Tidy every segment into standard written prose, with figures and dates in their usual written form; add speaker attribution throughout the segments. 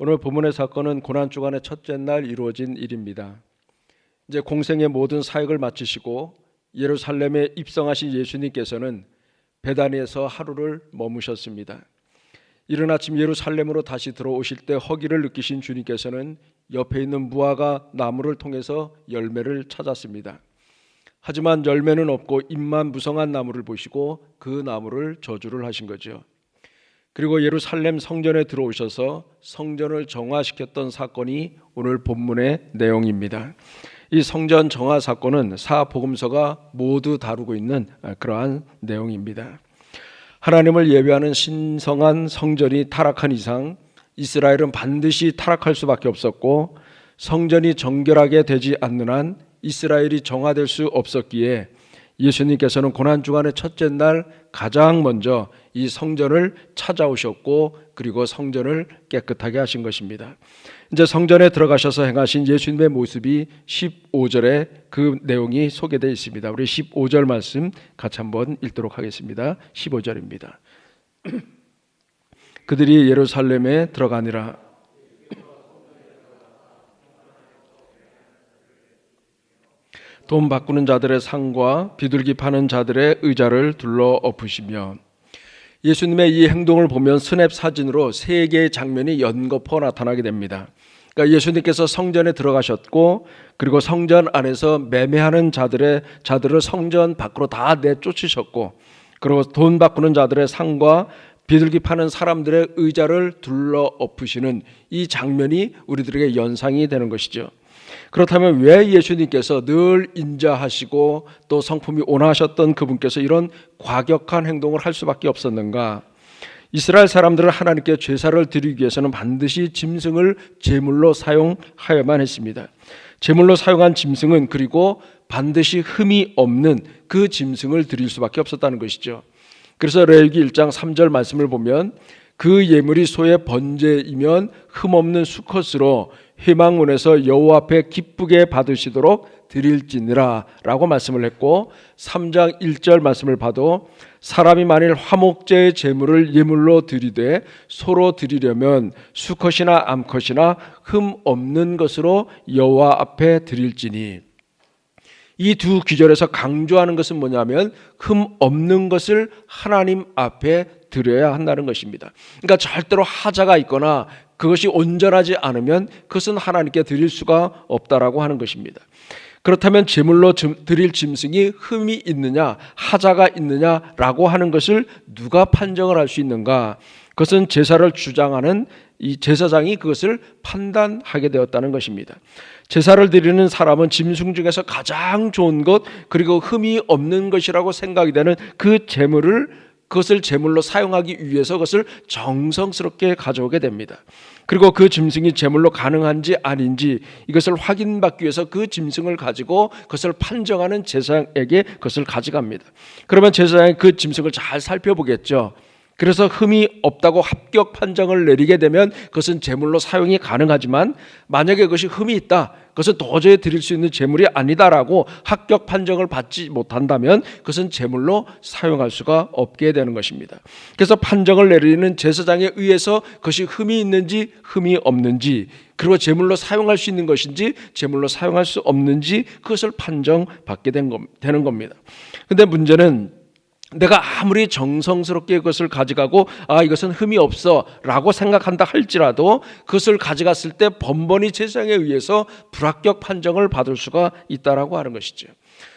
Speaker 1: 오늘 본문의 사건은 고난주간의 첫째 날 이루어진 일입니다. 이제 공생의 모든 사역을 마치시고 예루살렘에 입성하신 예수님께서는 베다니에서 하루를 머무셨습니다. 이른 아침 예루살렘으로 다시 들어오실 때 허기를 느끼신 주님께서는 옆에 있는 무화과 나무를 통해서 열매를 찾았습니다. 하지만 열매는 없고 잎만 무성한 나무를 보시고 그 나무를 저주를 하신 거죠. 그리고 예루살렘 성전에 들어오셔서 성전을 정화시켰던 사건이 오늘 본문의 내용입니다. 이 성전 정화 사건은 사복음서가 모두 다루고 있는 그러한 내용입니다. 하나님을 예배하는 신성한 성전이 타락한 이상 이스라엘은 반드시 타락할 수밖에 없었고, 성전이 정결하게 되지 않는 한 이스라엘이 정화될 수 없었기에 예수님께서는 고난주간의 첫째 날 가장 먼저 이 성전을 찾아오셨고, 그리고 성전을 깨끗하게 하신 것입니다. 이제 성전에 들어가셔서 행하신 예수님의 모습이 15절에 그 내용이 소개되어 있습니다. 우리 15절 말씀 같이 한번 읽도록 하겠습니다. 15절입니다. 그들이 예루살렘에 들어가니라. 돈 바꾸는 자들의 상과 비둘기 파는 자들의 의자를 둘러 엎으시며, 예수님의 이 행동을 보면 스냅 사진으로 세 개의 장면이 연거푸어 나타나게 됩니다. 그러니까 예수님께서 성전에 들어가셨고, 그리고 성전 안에서 매매하는 자들을 성전 밖으로 다 내쫓으셨고, 그리고 돈 바꾸는 자들의 상과 비둘기 파는 사람들의 의자를 둘러 엎으시는 이 장면이 우리들에게 연상이 되는 것이죠. 그렇다면 왜 예수님께서 늘 인자하시고 또 성품이 온화하셨던 그분께서 이런 과격한 행동을 할 수밖에 없었는가? 이스라엘 사람들은 하나님께 제사를 드리기 위해서는 반드시 짐승을 제물로 사용하여야만 했습니다. 제물로 사용한 짐승은 그리고 반드시 흠이 없는 그 짐승을 드릴 수밖에 없었다는 것이죠. 그래서 레위기 1장 3절 말씀을 보면 그 예물이 소의 번제이면 흠없는 수컷으로 회막문에서 여호와 앞에 기쁘게 받으시도록 드릴지니라 라고 말씀을 했고, 3장 1절 말씀을 봐도 사람이 만일 화목제의 제물을 예물로 드리되 소로 드리려면 수컷이나 암컷이나 흠 없는 것으로 여호와 앞에 드릴지니, 이 두 구절에서 강조하는 것은 뭐냐면 흠 없는 것을 하나님 앞에 드려야 한다는 것입니다. 그러니까 절대로 하자가 있거나 그것이 온전하지 않으면 그것은 하나님께 드릴 수가 없다라고 하는 것입니다. 그렇다면 제물로 드릴 짐승이 흠이 있느냐 하자가 있느냐라고 하는 것을 누가 판정을 할 수 있는가? 그것은 제사를 주장하는 이 제사장이 그것을 판단하게 되었다는 것입니다. 제사를 드리는 사람은 짐승 중에서 가장 좋은 것, 그리고 흠이 없는 것이라고 생각이 되는 그 그것을 제물로 사용하기 위해서 그것을 정성스럽게 가져오게 됩니다. 그리고 그 짐승이 제물로 가능한지 아닌지 이것을 확인받기 위해서 그 짐승을 가지고 그것을 판정하는 제사장에게 그것을 가져갑니다. 그러면 제사장이 그 짐승을 잘 살펴보겠죠. 그래서 흠이 없다고 합격 판정을 내리게 되면 그것은 제물로 사용이 가능하지만, 만약에 그것이 흠이 있다, 그것은 도저히 드릴 수 있는 제물이 아니다라고 합격 판정을 받지 못한다면 그것은 제물로 사용할 수가 없게 되는 것입니다. 그래서 판정을 내리는 제사장에 의해서 그것이 흠이 있는지 흠이 없는지, 그리고 제물로 사용할 수 있는 것인지 제물로 사용할 수 없는지 그것을 판정받게 되는 겁니다. 그런데 문제는 내가 아무리 정성스럽게 그것을 가져가고 이것은 흠이 없어 라고 생각한다 할지라도 그것을 가져갔을 때 번번이 제사장에 의해서 불합격 판정을 받을 수가 있다라고 하는 것이죠.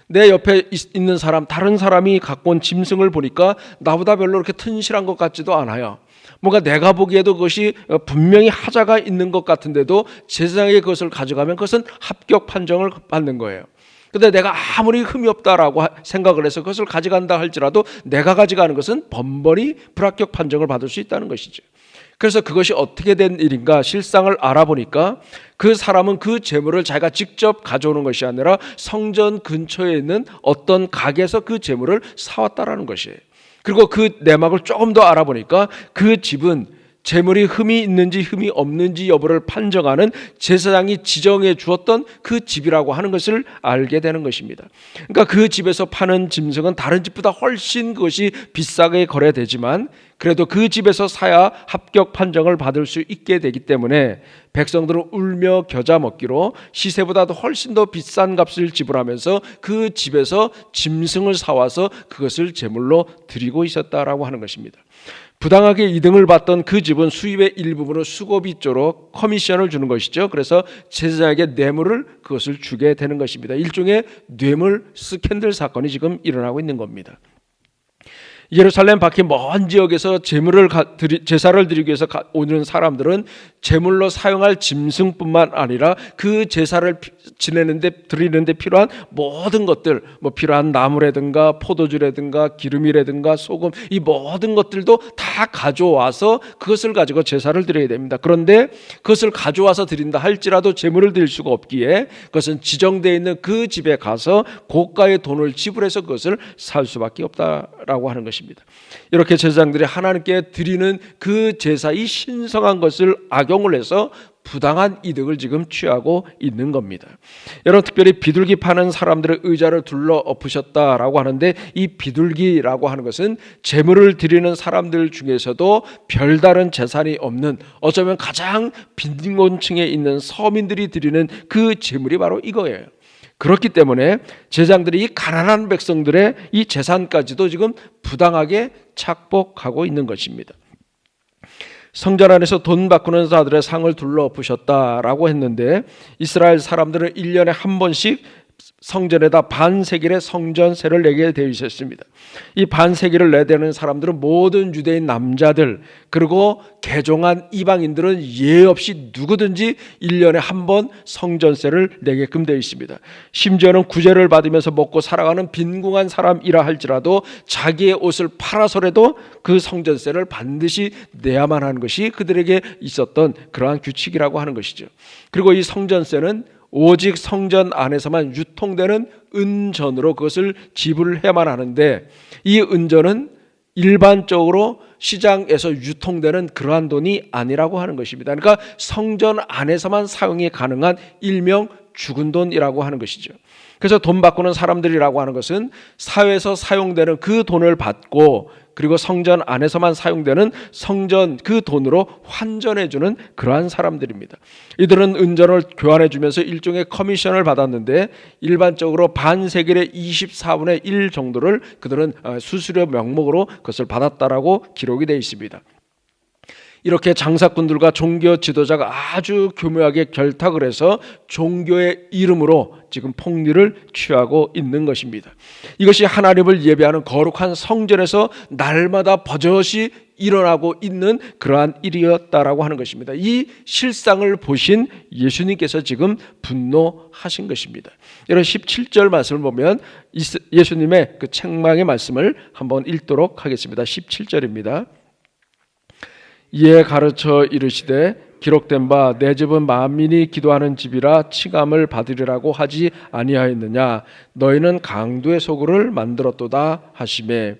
Speaker 1: 내 옆에 있는 사람, 다른 사람이 갖고 온 짐승을 보니까 나보다 별로 그렇게 튼실한 것 같지도 않아요. 뭔가 내가 보기에도 그것이 분명히 하자가 있는 것 같은데도 제사장이 그것을 가져가면 그것은 합격 판정을 받는 거예요. 근데 내가 아무리 흠이 없다라고 생각을 해서 그것을 가져간다 할지라도 내가 가져가는 것은 번번이 불합격 판정을 받을 수 있다는 것이죠. 그래서 그것이 어떻게 된 일인가 실상을 알아보니까 그 사람은 그 재물을 자기가 직접 가져오는 것이 아니라 성전 근처에 있는 어떤 가게에서 그 재물을 사왔다라는 것이에요. 그리고 그 내막을 조금 더 알아보니까 그 집은 재물이 흠이 있는지 흠이 없는지 여부를 판정하는 제사장이 지정해 주었던 그 집이라고 하는 것을 알게 되는 것입니다. 그러니까 그 집에서 파는 짐승은 다른 집보다 훨씬 그것이 비싸게 거래되지만 그래도 그 집에서 사야 합격 판정을 받을 수 있게 되기 때문에 백성들은 울며 겨자 먹기로 시세보다도 훨씬 더 비싼 값을 지불하면서 그 집에서 짐승을 사와서 그것을 제물로 드리고 있었다라고 하는 것입니다. 부당하게 이등을 받던 그 집은 수입의 일부분을 수고비 쪽으로 커미션을 주는 것이죠. 그래서 제사장에게 뇌물을 그것을 주게 되는 것입니다. 일종의 뇌물 스캔들 사건이 지금 일어나고 있는 겁니다. 예루살렘 밖의 먼 지역에서 제사를 드리기 위해서 오는 사람들은 제물로 사용할 짐승뿐만 아니라 그 제사를 드리는데 필요한 모든 것들, 필요한 나무라든가 포도주라든가 기름이라든가 소금, 이 모든 것들도 다 가져와서 그것을 가지고 제사를 드려야 됩니다. 그런데 그것을 가져와서 드린다 할지라도 제물을 드릴 수가 없기에 그것은 지정되어 있는 그 집에 가서 고가의 돈을 지불해서 그것을 살 수밖에 없다라고 하는 것입니다. 이렇게 제사장들이 하나님께 드리는 그 제사의 신성한 것을 악용을 해서 부당한 이득을 지금 취하고 있는 겁니다. 여러분, 특별히 비둘기 파는 사람들의 의자를 둘러 엎으셨다라고 하는데, 이 비둘기라고 하는 것은 재물을 드리는 사람들 중에서도 별다른 재산이 없는, 어쩌면 가장 빈곤층에 있는 서민들이 드리는 그 재물이 바로 이거예요. 그렇기 때문에 제사장들이 이 가난한 백성들의 이 재산까지도 지금 부당하게 착복하고 있는 것입니다. 성전 안에서 돈 바꾸는 자들의 상을 둘러 엎으셨다라고 했는데, 이스라엘 사람들은 1년에 한 번씩 성전에다 반세겔의 성전세를 내게 되어 있었습니다. 이 반세겔을 내되는 사람들은 모든 유대인 남자들, 그리고 개종한 이방인들은 예외 없이 누구든지 1년에 한 번 성전세를 내게끔 되어 있습니다. 심지어는 구제를 받으면서 먹고 살아가는 빈궁한 사람이라 할지라도 자기의 옷을 팔아서라도 그 성전세를 반드시 내야만 하는 것이 그들에게 있었던 그러한 규칙이라고 하는 것이죠. 그리고 이 성전세는 오직 성전 안에서만 유통되는 은전으로 그것을 지불해야만 하는데, 이 은전은 일반적으로 시장에서 유통되는 그러한 돈이 아니라고 하는 것입니다. 그러니까 성전 안에서만 사용이 가능한 일명 죽은 돈이라고 하는 것이죠. 그래서 돈 바꾸는 사람들이라고 하는 것은 사회에서 사용되는 그 돈을 받고, 그리고 성전 안에서만 사용되는 성전 그 돈으로 환전해주는 그러한 사람들입니다. 이들은 은전을 교환해주면서 일종의 커미션을 받았는데, 일반적으로 반세겔의 24분의 1 정도를 그들은 수수료 명목으로 그것을 받았다라고 기록이 되어 있습니다. 이렇게 장사꾼들과 종교 지도자가 아주 교묘하게 결탁을 해서 종교의 이름으로 지금 폭리를 취하고 있는 것입니다. 이것이 하나님을 예배하는 거룩한 성전에서 날마다 버젓이 일어나고 있는 그러한 일이었다라고 하는 것입니다. 이 실상을 보신 예수님께서 지금 분노하신 것입니다. 여러분, 17절 말씀을 보면 예수님의 그 책망의 말씀을 한번 읽도록 하겠습니다. 17절입니다. 이에 가르쳐 이르시되 기록된 바 내 집은 만민이 기도하는 집이라 칭함을 받으리라고 하지 아니하였느냐. 너희는 강도의 소굴을 만들었도다 하시매.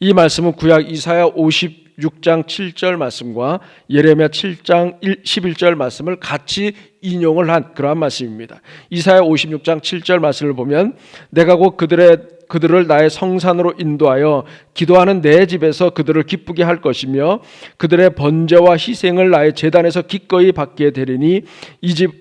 Speaker 1: 이 말씀은 구약 이사야 56장 7절 말씀과 예레미야 7장 11절 말씀을 같이 인용을 한 그러한 말씀입니다. 이사야 56장 7절 말씀을 보면 내가 곧 그들을 나의 성산으로 인도하여 기도하는 내 집에서 그들을 기쁘게 할 것이며 그들의 번제와 희생을 나의 제단에서 기꺼이 받게 되리니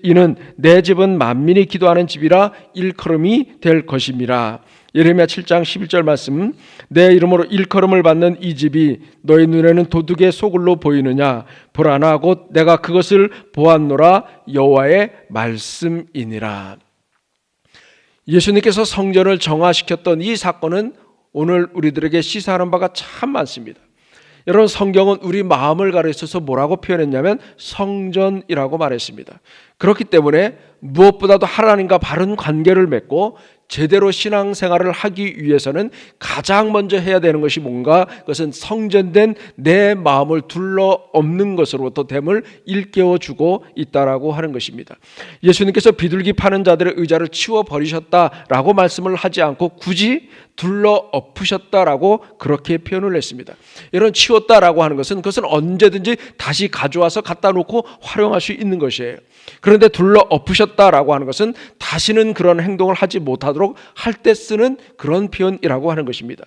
Speaker 1: 이는 내 집은 만민이 기도하는 집이라 일컬음이 될 것임이라. 예레미야 7장 11절 말씀, 내 이름으로 일컬음을 받는 이 집이 너희 눈에는 도둑의 소굴로 보이느냐. 보라나 곧 내가 그것을 보았노라. 여호와의 말씀이니라. 예수님께서 성전을 정화시켰던 이 사건은 오늘 우리들에게 시사하는 바가 참 많습니다. 여러분, 성경은 우리 마음을 가르쳐서 뭐라고 표현했냐면 성전이라고 말했습니다. 그렇기 때문에 무엇보다도 하나님과 바른 관계를 맺고 제대로 신앙생활을 하기 위해서는 가장 먼저 해야 되는 것이 뭔가? 그것은 성전된 내 마음을 둘러엎는 것으로부터 됨을 일깨워주고 있다라고 하는 것입니다. 예수님께서 비둘기 파는 자들의 의자를 치워버리셨다라고 말씀을 하지 않고 굳이 둘러엎으셨다라고 그렇게 표현을 했습니다. 이런 치웠다라고 하는 것은 그것은 언제든지 다시 가져와서 갖다 놓고 활용할 수 있는 것이에요. 그런데 둘러엎으셨다라고 하는 것은 다시는 그런 행동을 하지 못하도록 할 때 쓰는 그런 표현이라고 하는 것입니다.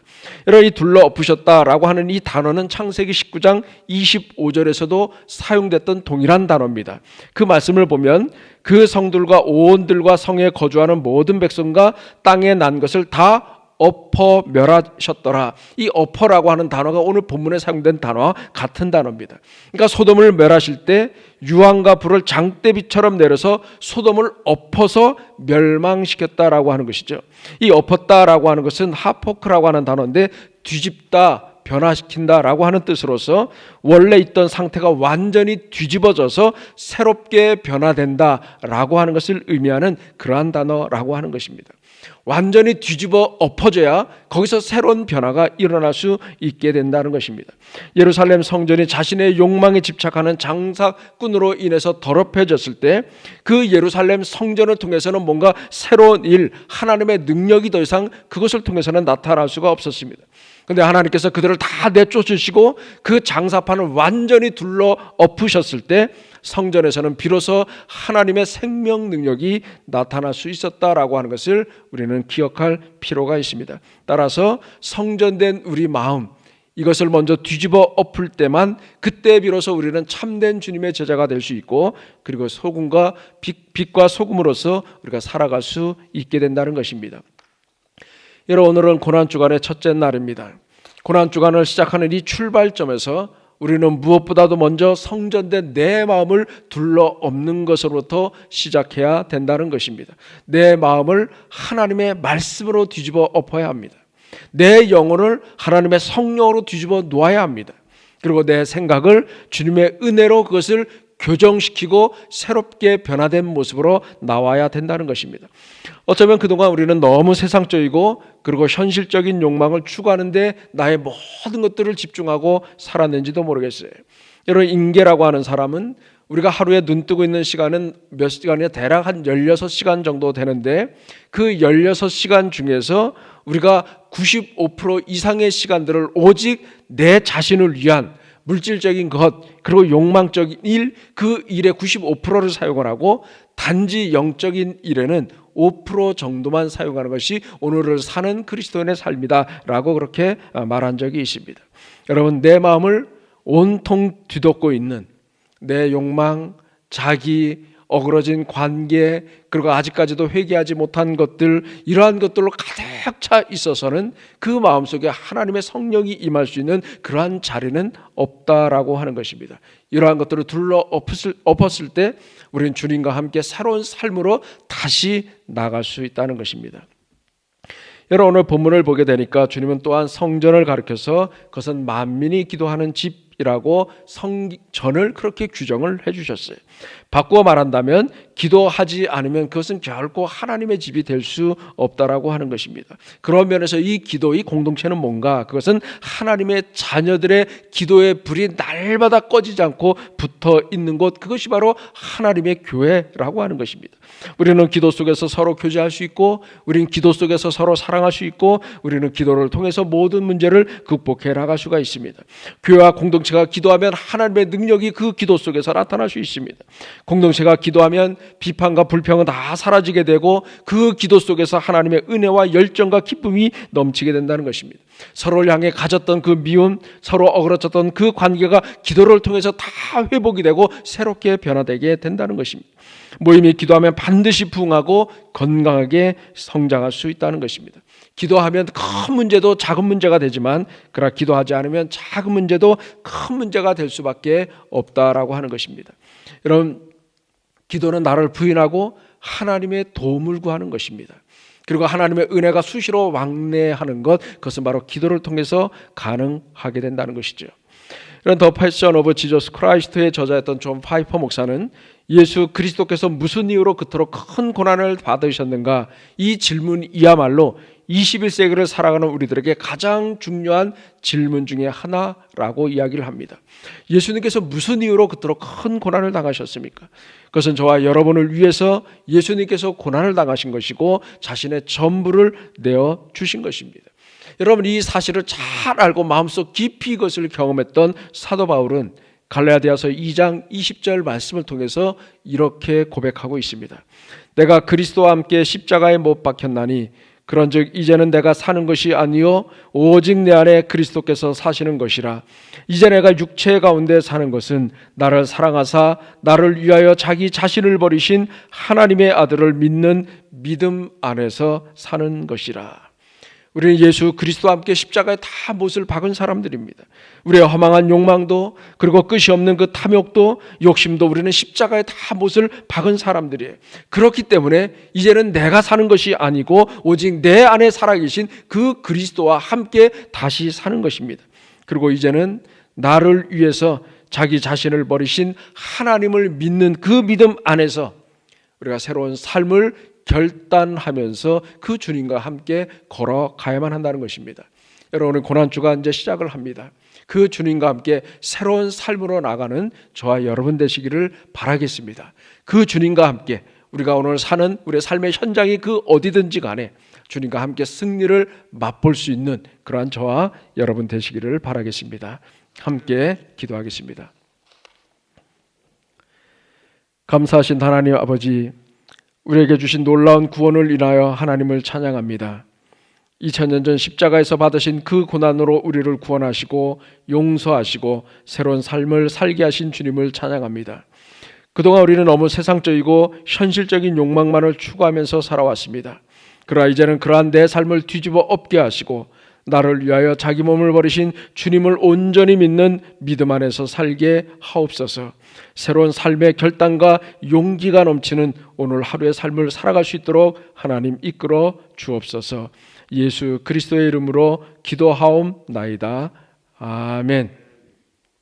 Speaker 1: 여러분, 이 둘러엎으셨다라고 하는 이 단어는 창세기 19장 25절에서도 사용됐던 동일한 단어입니다. 그 말씀을 보면 그 성들과 오온들과 성에 거주하는 모든 백성과 땅에 난 것을 다 엎어 멸하셨더라. 이 엎어라고 하는 단어가 오늘 본문에 사용된 단어와 같은 단어입니다. 그러니까 소돔을 멸하실 때 유황과 불을 장대비처럼 내려서 소돔을 엎어서 멸망시켰다라고 하는 것이죠. 이 엎었다라고 하는 것은 하포크라고 하는 단어인데 뒤집다, 변화시킨다라고 하는 뜻으로서 원래 있던 상태가 완전히 뒤집어져서 새롭게 변화된다라고 하는 것을 의미하는 그러한 단어라고 하는 것입니다. 완전히 뒤집어 엎어져야 거기서 새로운 변화가 일어날 수 있게 된다는 것입니다. 예루살렘 성전이 자신의 욕망에 집착하는 장사꾼으로 인해서 더럽혀졌을 때 그 예루살렘 성전을 통해서는 뭔가 새로운 일, 하나님의 능력이 더 이상 그것을 통해서는 나타날 수가 없었습니다. 그런데 하나님께서 그들을 다 내쫓으시고 그 장사판을 완전히 둘러 엎으셨을 때 성전에서는 비로소 하나님의 생명 능력이 나타날 수 있었다라고 하는 것을 우리는 기억할 필요가 있습니다. 따라서 성전된 우리 마음, 이것을 먼저 뒤집어 엎을 때만 그때 비로소 우리는 참된 주님의 제자가 될 수 있고, 그리고 소금과 빛과 소금으로서 우리가 살아갈 수 있게 된다는 것입니다. 여러분, 오늘은 고난주간의 첫째 날입니다. 고난주간을 시작하는 이 출발점에서 우리는 무엇보다도 먼저 성전된 내 마음을 둘러엎는 것으로부터 시작해야 된다는 것입니다. 내 마음을 하나님의 말씀으로 뒤집어 엎어야 합니다. 내 영혼을 하나님의 성령으로 뒤집어 놓아야 합니다. 그리고 내 생각을 주님의 은혜로 그것을 교정시키고 새롭게 변화된 모습으로 나와야 된다는 것입니다. 어쩌면 그동안 우리는 너무 세상적이고 그리고 현실적인 욕망을 추구하는데 나의 모든 것들을 집중하고 살았는지도 모르겠어요. 여러분, 인계라고 하는 사람은 우리가 하루에 눈 뜨고 있는 시간은 몇 시간이냐, 대략 한 16시간 정도 되는데 그 16시간 중에서 우리가 95% 이상의 시간들을 오직 내 자신을 위한 물질적인 것, 그리고 욕망적인 일, 그 일의 95%를 사용을 하고 단지 영적인 일에는 5% 정도만 사용하는 것이 오늘을 사는 그리스도인의 삶이다 라고 그렇게 말한 적이 있습니다. 여러분, 내 마음을 온통 뒤덮고 있는 내 욕망, 자기, 어그러진 관계, 그리고 아직까지도 회개하지 못한 것들, 이러한 것들로 가득 차 있어서는 그 마음속에 하나님의 성령이 임할 수 있는 그러한 자리는 없다라고 하는 것입니다. 이러한 것들을 둘러 엎었을 때 우리는 주님과 함께 새로운 삶으로 다시 나갈 수 있다는 것입니다. 여러분, 오늘 본문을 보게 되니까 주님은 또한 성전을 가리켜서 그것은 만민이 기도하는 집이라고 성전을 그렇게 규정을 해주셨어요. 바꾸어 말한다면 기도하지 않으면 그것은 결코 하나님의 집이 될 수 없다라고 하는 것입니다. 그런 면에서 이 기도, 이 공동체는 뭔가? 그것은 하나님의 자녀들의 기도의 불이 날마다 꺼지지 않고 붙어 있는 곳, 그것이 바로 하나님의 교회라고 하는 것입니다. 우리는 기도 속에서 서로 교제할 수 있고, 우리는 기도 속에서 서로 사랑할 수 있고, 우리는 기도를 통해서 모든 문제를 극복해 나갈 수가 있습니다. 교회와 공동체가 기도하면 하나님의 능력이 그 기도 속에서 나타날 수 있습니다. 공동체가 기도하면 비판과 불평은 다 사라지게 되고 그 기도 속에서 하나님의 은혜와 열정과 기쁨이 넘치게 된다는 것입니다. 서로를 향해 가졌던 그 미움, 서로 어그러졌던 그 관계가 기도를 통해서 다 회복이 되고 새롭게 변화되게 된다는 것입니다. 모임이 기도하면 반드시 부흥하고 건강하게 성장할 수 있다는 것입니다. 기도하면 큰 문제도 작은 문제가 되지만, 그러나 기도하지 않으면 작은 문제도 큰 문제가 될 수밖에 없다라고 하는 것입니다. 여러분, 기도는 나를 부인하고 하나님의 도움을 구하는 것입니다. 그리고 하나님의 은혜가 수시로 왕래하는 것, 그것은 바로 기도를 통해서 가능하게 된다는 것이죠. 이런 더 패션 오브 지저스 크라이스트의 저자였던 존 파이퍼 목사는 예수 그리스도께서 무슨 이유로 그토록 큰 고난을 받으셨는가, 이 질문이야말로 21세기를 살아가는 우리들에게 가장 중요한 질문 중에 하나라고 이야기를 합니다. 예수님께서 무슨 이유로 그토록 큰 고난을 당하셨습니까? 그것은 저와 여러분을 위해서 예수님께서 고난을 당하신 것이고 자신의 전부를 내어 주신 것입니다. 여러분, 이 사실을 잘 알고 마음속 깊이 이것을 경험했던 사도 바울은 갈라디아서 2장 20절 말씀을 통해서 이렇게 고백하고 있습니다. 내가 그리스도와 함께 십자가에 못 박혔나니 그런즉 이제는 내가 사는 것이 아니요 오직 내 안에 그리스도께서 사시는 것이라. 이제 내가 육체 가운데 사는 것은 나를 사랑하사 나를 위하여 자기 자신을 버리신 하나님의 아들을 믿는 믿음 안에서 사는 것이라. 우리는 예수 그리스도와 함께 십자가에 다 못을 박은 사람들입니다. 우리의 허망한 욕망도, 그리고 끝이 없는 그 탐욕도, 욕심도 우리는 십자가에 다 못을 박은 사람들이에요. 그렇기 때문에 이제는 내가 사는 것이 아니고 오직 내 안에 살아계신 그 그리스도와 함께 다시 사는 것입니다. 그리고 이제는 나를 위해서 자기 자신을 버리신 하나님을 믿는 그 믿음 안에서 우리가 새로운 삶을 결단하면서 그 주님과 함께 걸어가야만 한다는 것입니다. 여러분의 고난주가 이제 시작을 합니다. 그 주님과 함께 새로운 삶으로 나가는 저와 여러분 되시기를 바라겠습니다. 그 주님과 함께 우리가 오늘 사는 우리의 삶의 현장이 그 어디든지 간에 주님과 함께 승리를 맛볼 수 있는 그러한 저와 여러분 되시기를 바라겠습니다. 함께 기도하겠습니다. 감사하신 하나님 아버지, 우리에게 주신 놀라운 구원을 인하여 하나님을 찬양합니다. 2000년 전 십자가에서 받으신 그 고난으로 우리를 구원하시고 용서하시고 새로운 삶을 살게 하신 주님을 찬양합니다. 그동안 우리는 너무 세상적이고 현실적인 욕망만을 추구하면서 살아왔습니다. 그러나 이제는 그러한 내 삶을 뒤집어 엎게 하시고 나를 위하여 자기 몸을 버리신 주님을 온전히 믿는 믿음 안에서 살게 하옵소서. 새로운 삶의 결단과 용기가 넘치는 오늘 하루의 삶을 살아갈 수 있도록 하나님 이끌어 주옵소서. 예수 그리스도의 이름으로 기도하옵나이다. 아멘.